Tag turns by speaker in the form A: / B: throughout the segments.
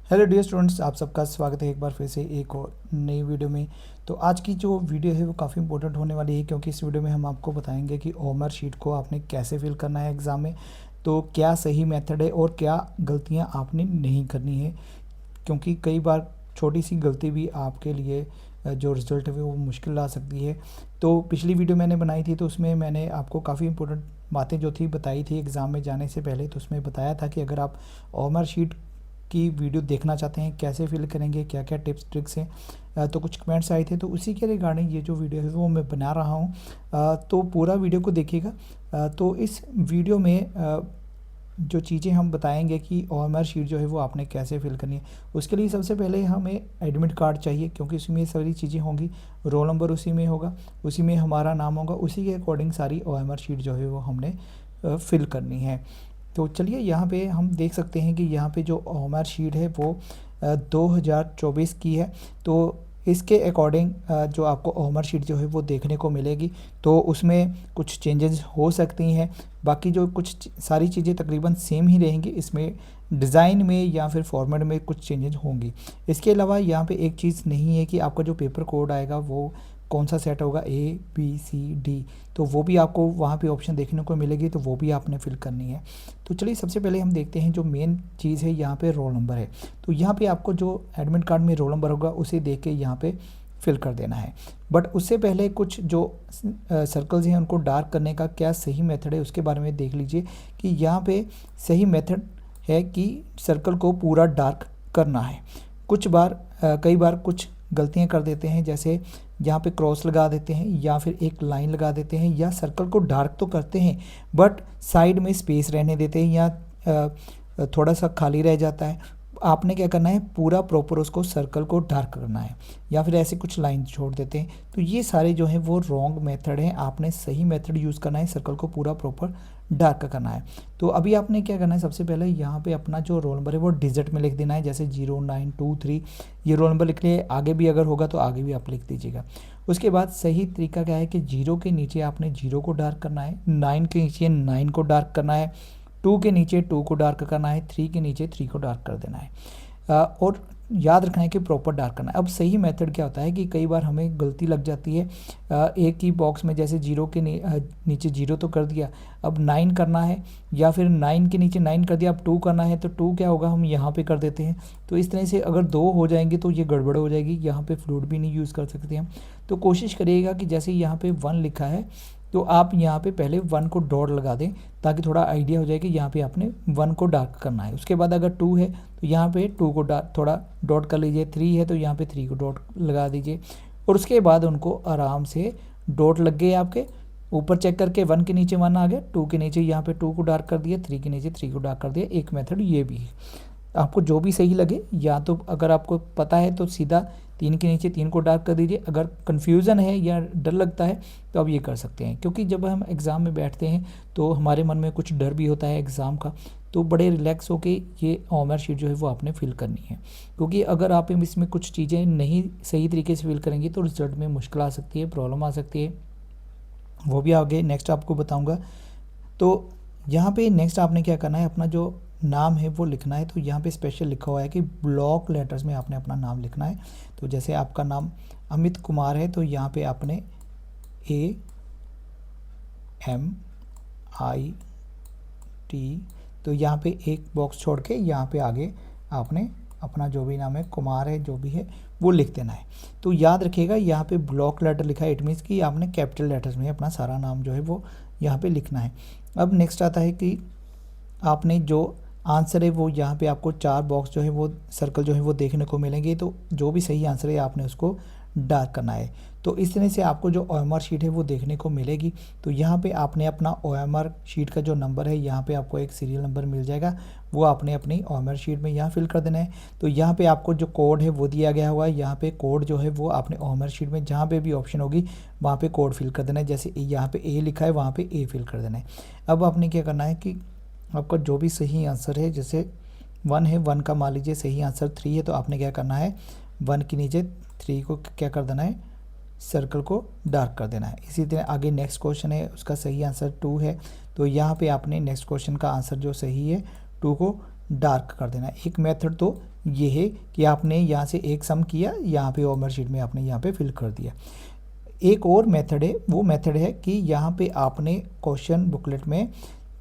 A: Hello dear students, आप सबका स्वागत है एक बार फिर से एक और नई वीडियो में। तो आज की जो वीडियो है वो काफ़ी इंपॉर्टेंट होने वाली है, क्योंकि इस वीडियो में हम आपको बताएंगे कि ओमर शीट को आपने कैसे फिल करना है एग्ज़ाम में। तो क्या सही मेथड है और क्या गलतियां आपने नहीं करनी है, क्योंकि कई बार छोटी सी गलती भी आपके लिए जो रिज़ल्ट है वो मुश्किल ला सकती है। तो पिछली वीडियो मैंने बनाई थी, तो उसमें मैंने आपको काफ़ी इंपॉर्टेंट बातें जो थी बताई थी एग्ज़ाम में जाने से पहले। तो उसमें बताया था कि अगर आप ओमर शीट की वीडियो देखना चाहते हैं, कैसे फिल करेंगे, क्या क्या टिप्स ट्रिक्स हैं, तो कुछ कमेंट्स आए थे, तो उसी के रिगार्डिंग ये जो वीडियो है वो मैं बना रहा हूँ। तो पूरा वीडियो को देखिएगा। तो इस वीडियो में जो चीज़ें हम बताएंगे कि ओएमआर शीट जो है वो आपने कैसे फिल करनी है। उसके लिए सबसे पहले हमें एडमिट कार्ड चाहिए, क्योंकि उसमें सारी चीज़ें होंगी। रोल नंबर उसी में होगा, उसी में हमारा नाम होगा, उसी के अकॉर्डिंग सारी ओएमआर शीट जो है वो हमने फिल करनी है। तो चलिए यहाँ पे हम देख सकते हैं कि यहाँ पे जो ओएमआर शीट है वो 2024 की है। तो इसके अकॉर्डिंग जो आपको ओएमआर शीट जो है वो देखने को मिलेगी, तो उसमें कुछ चेंजेस हो सकती हैं। बाकी जो कुछ सारी चीज़ें तकरीबन सेम ही रहेंगी, इसमें डिज़ाइन में या फिर फॉर्मेट में कुछ चेंजेस होंगी। इसके अलावा यहाँ पे एक चीज़ नहीं है कि आपका जो पेपर कोड आएगा वो कौन सा सेट होगा, ABCD। तो वो भी आपको वहाँ पे ऑप्शन देखने को मिलेगी, तो वो भी आपने फिल करनी है। तो चलिए सबसे पहले हम देखते हैं जो मेन चीज़ है यहाँ पे रोल नंबर है। तो यहाँ पे आपको जो एडमिट कार्ड में रोल नंबर होगा उसे देख के यहाँ पे फिल कर देना है। बट उससे पहले कुछ जो सर्कल्स हैं उनको डार्क करने का क्या सही मेथड है उसके बारे में देख लीजिए कि यहाँ पे सही मेथड है कि सर्कल को पूरा डार्क करना है। कुछ बार कई बार कुछ गलतियाँ कर देते हैं, जैसे यहाँ पे क्रॉस लगा देते हैं या फिर एक लाइन लगा देते हैं, या सर्कल को डार्क तो करते हैं बट साइड में स्पेस रहने देते हैं, या थोड़ा सा खाली रह जाता है। आपने क्या करना है, पूरा प्रॉपर उसको सर्कल को डार्क करना है, या फिर ऐसे कुछ लाइन छोड़ देते हैं। तो ये सारे जो हैं वो रॉन्ग मेथड हैं। आपने सही मेथड यूज़ करना है, सर्कल को पूरा प्रॉपर डार्क करना है। तो अभी आपने क्या करना है, सबसे पहले यहाँ पे अपना जो रोल नंबर है वो डिजिट में लिख देना है, जैसे 0923 ये रोल नंबर लिख लिए। आगे भी अगर होगा तो आगे भी आप लिख दीजिएगा। उसके बाद सही तरीका क्या है कि 0 के नीचे आपने 0 को डार्क करना है, 9 के नीचे 9 को डार्क करना है, 2 के नीचे 2 को डार्क करना है, 3 के नीचे 3 को डार्क कर देना है। और याद रखना है कि प्रॉपर डार्क करना है। अब सही मेथड क्या होता है कि कई बार हमें गलती लग जाती है, एक ही बॉक्स में जैसे 0 के नीचे 0 तो कर दिया, अब 9 करना है, या फिर 9 के नीचे 9 कर दिया, अब 2 करना है, तो 2 क्या होगा, हम यहाँ पे कर देते हैं। तो इस तरह से अगर 2 हो जाएंगे तो ये गड़बड़ हो जाएगी, यहाँ पे फ्लूट भी नहीं यूज़ कर सकते हम। तो कोशिश करिएगा कि जैसे यहाँ पे 1 लिखा है तो आप यहाँ पे पहले 1 को डॉट लगा दें, ताकि थोड़ा आइडिया हो जाए कि यहाँ पे आपने 1 को डार्क करना है। उसके बाद अगर 2 है तो यहाँ पे 2 को थोड़ा डॉट कर लीजिए, 3 है तो यहाँ पे 3 को डॉट लगा दीजिए, और उसके बाद उनको आराम से डॉट लग गए आपके ऊपर चेक करके। 1 के नीचे 1 आ गया, 2 के नीचे यहाँ पे 2 को डार्क कर दिया, 3 के नीचे 3 को डार्क कर दिया। एक मेथड ये भी है, आपको जो भी सही लगे, या तो अगर आपको पता है तो सीधा 3 के नीचे 3 को डार्क कर दीजिए। अगर कन्फ्यूज़न है या डर लगता है तो आप ये कर सकते हैं, क्योंकि जब हम एग्ज़ाम में बैठते हैं तो हमारे मन में कुछ डर भी होता है एग्ज़ाम का। तो बड़े रिलैक्स होके ये ओएमआर शीट जो है वो आपने फिल करनी है, क्योंकि अगर आप इसमें कुछ चीज़ें नहीं सही तरीके से फिल करेंगे तो रिजल्ट में मुश्किल आ सकती है, प्रॉब्लम आ सकती है। वो भी आगे नेक्स्ट आपको बताऊँगा। तो यहाँ पे नेक्स्ट आपने क्या करना है, अपना जो नाम है वो लिखना है। तो यहाँ पे स्पेशल लिखा हुआ है कि ब्लॉक लेटर्स में आपने अपना नाम लिखना है। तो जैसे आपका नाम अमित कुमार है तो यहाँ पे आपने AMIT, तो यहाँ पे एक बॉक्स छोड़ के यहाँ पे आगे आपने अपना जो भी नाम है, कुमार है जो भी है, वो लिख देना है। तो याद रखिएगा यहाँ पे ब्लॉक लेटर लिखा है, इट मीन्स कि आपने कैपिटल लेटर्स में अपना सारा नाम जो है वो यहाँ पे लिखना है। अब नेक्स्ट आता है कि आपने जो आंसर है वो यहाँ पे आपको 4 बॉक्स जो है वो सर्कल जो है वो देखने को मिलेंगे। तो जो भी सही आंसर है आपने उसको डार्क करना है। तो इस तरह से आपको जो ओएमआर शीट है वो देखने को मिलेगी। तो यहाँ पे आपने अपना ओएमआर शीट का जो नंबर है, यहाँ पे आपको एक सीरियल नंबर मिल जाएगा, वो आपने अपनी ओएमआर शीट में यहाँ फिल कर देना है। तो यहाँ पे आपको जो कोड है वो दिया गया हुआ है, यहाँ पे कोड जो है वो आपने ओएमआर शीट में जहाँ पे भी ऑप्शन होगी वहाँ पे कोड फिल कर देना है। जैसे यहाँ पे A लिखा है वहाँ पे A फिल कर देना है। अब आपने क्या करना है कि आपका जो भी सही आंसर है, जैसे 1 है, 1 का मान लीजिए सही आंसर 3 है, तो आपने क्या करना है, 1 के नीचे 3 को क्या कर देना है, सर्कल को डार्क कर देना है। इसी तरह आगे नेक्स्ट क्वेश्चन है, उसका सही आंसर 2 है, तो यहाँ पे आपने नेक्स्ट क्वेश्चन का आंसर जो सही है 2 को डार्क कर देना है। एक मेथड तो ये है कि आपने यहाँ से एक सम किया, यहाँ पे ओमर शीट में आपने यहाँ पे फिल कर दिया। एक और मेथड है, वो मेथड है कि यहाँ पे आपने क्वेश्चन बुकलेट में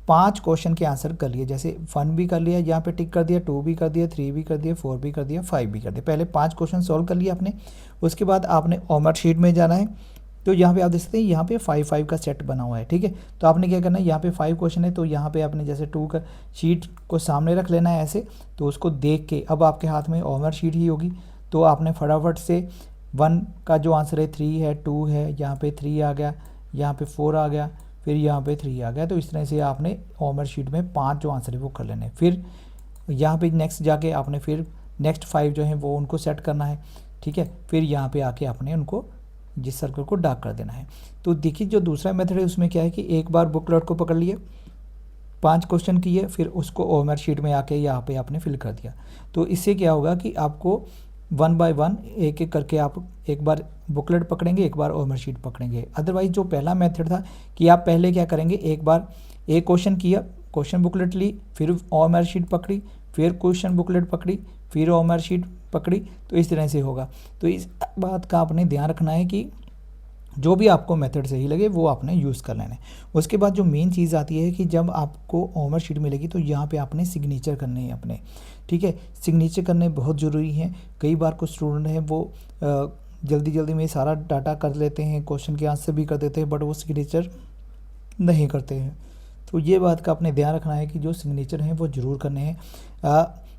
A: 5 क्वेश्चन के आंसर कर लिए, जैसे 1 भी कर लिया, यहाँ पे टिक कर दिया, 2 भी कर दिया, 3 भी कर दिया, 4 भी कर दिया, 5 भी कर दिया। पहले 5 क्वेश्चन सॉल्व कर लिया आपने। उसके बाद आपने ओमर शीट में जाना है। तो यहाँ पे आप देख सकते हैं यहाँ पे 5 का सेट बना हुआ है, ठीक है। तो आपने क्या करना है, यहाँ पे 5 क्वेश्चन है, तो यहाँ पे आपने जैसे 2 का शीट को सामने रख लेना है ऐसे। तो उसको देख के अब आपके हाथ में ओमर शीट ही होगी, तो आपने फटाफट से 1 का जो आंसर है 3 है, 2 है, यहाँ पे 3 आ गया, यहाँ पे 4 आ गया, फिर यहाँ पे 3 आ गया। तो इस तरह से आपने ओमर शीट में 5 जो आंसर है वो कर लेने हैं। फिर यहाँ पे नेक्स्ट जाके आपने फिर नेक्स्ट 5 जो हैं वो उनको सेट करना है, ठीक है। फिर यहाँ पे आके आपने उनको जिस सर्कल को डार्क कर देना है। तो देखिए जो दूसरा मेथड है उसमें क्या है कि एक बार बुकलेट को पकड़ लिए, 5 क्वेश्चन किए, फिर उसको ओमर शीट में आके यहाँ पे आपने फिल कर दिया। तो इससे क्या होगा कि आपको 1 बाय 1 एक एक करके आप एक बार बुकलेट पकड़ेंगे, एक बार ओमर शीट पकड़ेंगे। अदरवाइज जो पहला मेथड था कि आप पहले क्या करेंगे, एक बार एक क्वेश्चन किया, क्वेश्चन बुकलेट ली, फिर ओमर शीट पकड़ी, फिर क्वेश्चन बुकलेट पकड़ी, फिर ओमर शीट पकड़ी, तो इस तरह से होगा। तो इस बात का आपने ध्यान रखना है कि जो भी आपको मेथड सही लगे वो आपने यूज़ कर लेना है। उसके बाद जो मेन चीज़ आती है कि जब आपको ओमर शीट मिलेगी तो यहाँ पे आपने सिग्नेचर करने हैं अपने, ठीक है। सिग्नेचर करने बहुत ज़रूरी हैं। कई बार कुछ स्टूडेंट हैं वो जल्दी जल्दी में सारा डाटा कर लेते हैं, क्वेश्चन के आंसर भी कर देते हैं, बट वो सिग्नेचर नहीं करते हैं। तो ये बात का आपने ध्यान रखना है कि जो सिग्नेचर हैं वो ज़रूर करने हैं,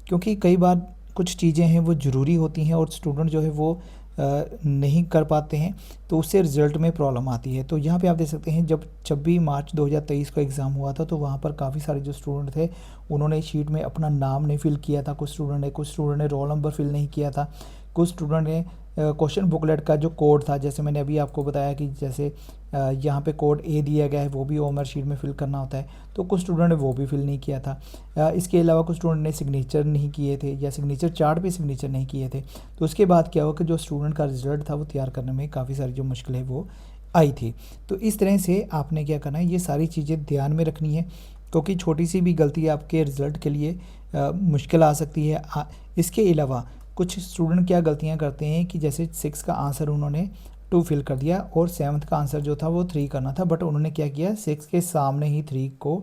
A: क्योंकि कई बार कुछ चीज़ें हैं वो ज़रूरी होती हैं और स्टूडेंट जो है वो नहीं कर पाते हैं, तो उससे रिज़ल्ट में प्रॉब्लम आती है। तो यहाँ पे आप देख सकते हैं जब 26 मार्च 2023 का एग्ज़ाम हुआ था तो वहाँ पर काफ़ी सारे जो स्टूडेंट थे उन्होंने शीट में अपना नाम नहीं फिल किया था, कुछ स्टूडेंट ने रोल नंबर फिल नहीं किया था, कुछ स्टूडेंट ने क्वेश्चन बुकलेट का जो कोड था, जैसे मैंने अभी आपको बताया कि जैसे यहाँ पे कोड ए दिया गया है वो भी ओमर शीट में फिल करना होता है, तो कुछ स्टूडेंट ने वो भी फिल नहीं किया था। इसके अलावा कुछ स्टूडेंट ने सिग्नेचर नहीं किए थे या सिग्नेचर चार्ट पे सिग्नेचर नहीं किए थे। तो उसके बाद क्या हुआ कि जो स्टूडेंट का रिजल्ट था वो तैयार करने में काफ़ी सारी जो मुश्किलें वो आई थी। तो इस तरह से आपने क्या करना है, ये सारी चीज़ें ध्यान में रखनी है, क्योंकि छोटी सी भी गलती आपके रिज़ल्ट के लिए मुश्किल आ सकती है। इसके अलावा कुछ स्टूडेंट क्या गलतियां करते हैं कि जैसे 6 का आंसर उन्होंने 2 फिल कर दिया और 7th का आंसर जो था वो 3 करना था, बट उन्होंने क्या किया 6 के सामने ही 3 को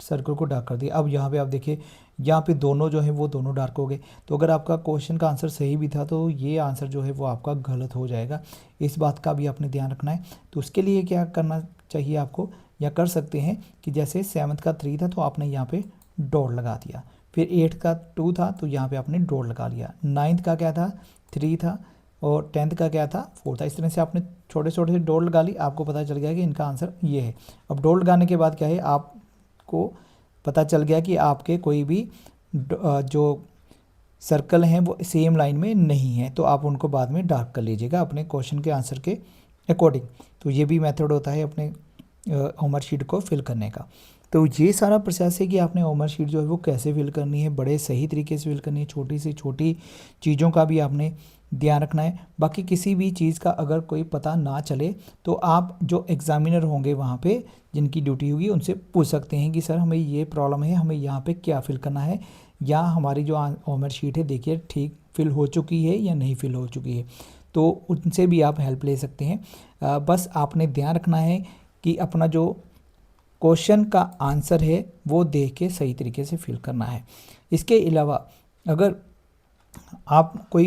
A: सर्कल को डार्क कर दिया। अब यहाँ पे आप देखिए यहाँ पे दोनों जो है वो दोनों डार्क हो गए। तो अगर आपका क्वेश्चन का आंसर सही भी था तो ये आंसर जो है वो आपका गलत हो जाएगा। इस बात का भी आपने ध्यान रखना है। तो उसके लिए क्या करना चाहिए आपको, या कर सकते हैं कि जैसे 7th का 3 था तो आपने यहाँ पे डॉट लगा दिया, फिर 8 का 2 था तो यहाँ पे आपने डॉट लगा लिया, 9th का क्या था 3 था, और 10th का क्या था 4 था। इस तरह से आपने छोटे छोटे से डॉट लगा ली, आपको पता चल गया कि इनका आंसर ये है। अब डॉट लगाने के बाद क्या है, आपको पता चल गया कि आपके कोई भी जो सर्कल हैं वो सेम लाइन में नहीं है, तो आप उनको बाद में डार्क कर लीजिएगा अपने क्वेश्चन के आंसर के अकॉर्डिंग। तो ये भी मेथड होता है अपने ओमर शीट को फिल करने का। तो ये सारा प्रोसेस है कि आपने ओमर शीट जो है वो कैसे फिल करनी है, बड़े सही तरीके से फिल करनी है, छोटी से छोटी चीज़ों का भी आपने ध्यान रखना है। बाकी किसी भी चीज़ का अगर कोई पता ना चले तो आप जो एग्ज़ामिनर होंगे वहाँ पे जिनकी ड्यूटी होगी उनसे पूछ सकते हैं कि सर हमें ये प्रॉब्लम है, हमें यहाँ पे क्या फिल करना है, या हमारी जो ओमर शीट है देखिए ठीक फिल हो चुकी है या नहीं फिल हो चुकी है। तो उनसे भी आप हेल्प ले सकते हैं। बस आपने ध्यान रखना है कि अपना जो क्वेश्चन का आंसर है वो देख के सही तरीके से फिल करना है। इसके अलावा अगर आप कोई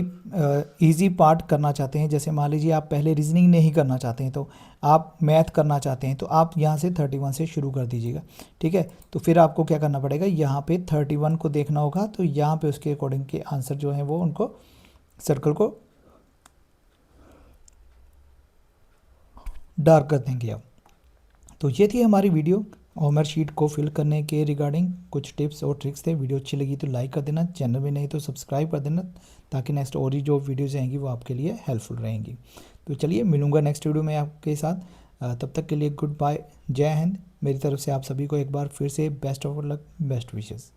A: इजी पार्ट करना चाहते हैं, जैसे मान लीजिए आप पहले रीजनिंग नहीं करना चाहते हैं तो आप मैथ करना चाहते हैं, तो आप यहाँ से 31 से शुरू कर दीजिएगा, ठीक है। तो फिर आपको क्या करना पड़ेगा, यहाँ पे 31 को देखना होगा, तो यहाँ पे उसके अकॉर्डिंग के आंसर जो हैं वो उनको सर्कल को डार्क कर देंगे आप। तो ये थी हमारी वीडियो ओमर शीट को फिल करने के रिगार्डिंग कुछ टिप्स और ट्रिक्स थे। वीडियो अच्छी लगी तो लाइक कर देना, चैनल में नहीं तो सब्सक्राइब कर देना, ताकि नेक्स्ट और ही जो वीडियोज़ आएंगी वो आपके लिए हेल्पफुल रहेंगी। तो चलिए मिलूँगा नेक्स्ट वीडियो में आपके साथ, तब तक के लिए गुड बाय, जय हिंद। मेरी तरफ से आप सभी को एक बार फिर से best of luck, best wishes.